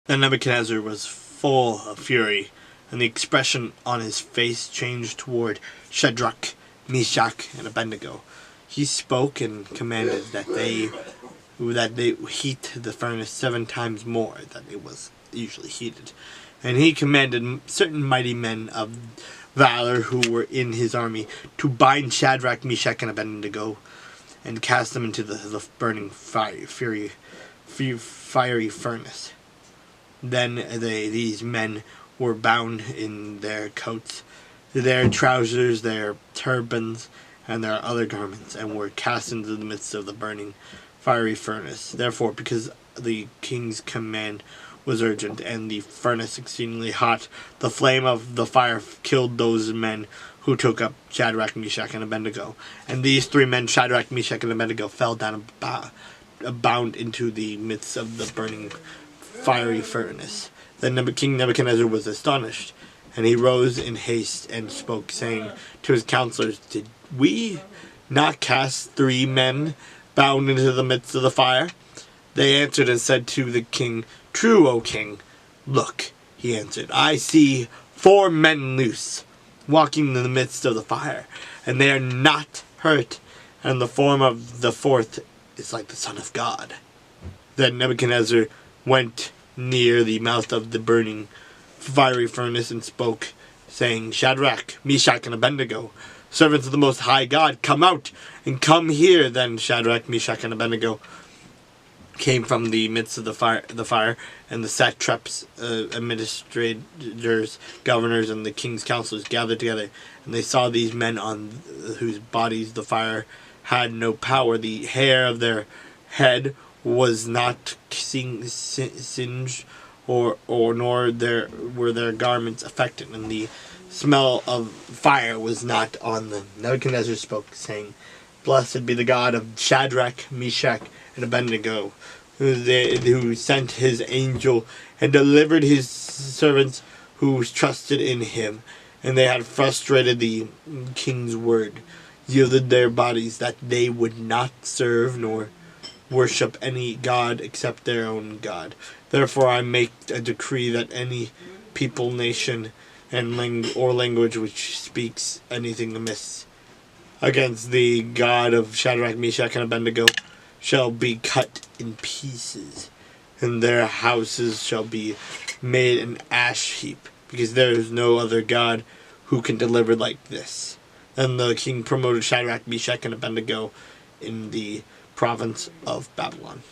Then Nebuchadnezzar was full of fury, and the expression on his face changed toward Shadrach, Meshach, and Abednego. He spoke and commanded that they heat the furnace 7 times more than it was usually heated. And he commanded certain mighty men of valor who were in his army to bind Shadrach, Meshach, and Abednego and cast them into the burning fiery furnace. Then these men were bound in their coats, their trousers, their turbans, and their other garments, and were cast into the midst of the burning fiery furnace. Therefore, because the king's command was urgent, and the furnace exceedingly hot, the flame of the fire killed those men who took up Shadrach, Meshach, and Abednego. And these 3 men, Shadrach, Meshach, and Abednego, fell down bound into the midst of the burning fiery furnace. Then King Nebuchadnezzar was astonished, and he rose in haste and spoke, saying to his counselors, "Did we not cast 3 men bound into the midst of the fire?" They answered and said to the king, "True, O king." "Look," he answered, "I see 4 men loose, walking in the midst of the fire, and they are not hurt, and the form of the 4th is like the Son of God." Then Nebuchadnezzar went near the mouth of the burning fiery furnace and spoke, saying, "Shadrach, Meshach, and Abednego, servants of the Most High God, come out and come here." Then Shadrach, Meshach, and Abednego came from the midst of the fire, and the satraps, administrators, governors, and the king's counselors gathered together, and they saw these men on whose bodies the fire had no power. The hair of their head was not singed, nor were their garments affected, and the smell of fire was not on them. Nebuchadnezzar spoke, saying, "Blessed be the God of Shadrach, Meshach, and Abednego, who sent his angel and delivered his servants who trusted in him, and they had frustrated the king's word, yielded their bodies that they would not serve nor worship any god except their own God. Therefore I make a decree that any people, nation, and language which speaks anything amiss against the God of Shadrach, Meshach, and Abednego shall be cut in pieces, and their houses shall be made an ash heap, because there is no other God who can deliver like this." Then the king promoted Shadrach, Meshach, and Abednego in the province of Babylon.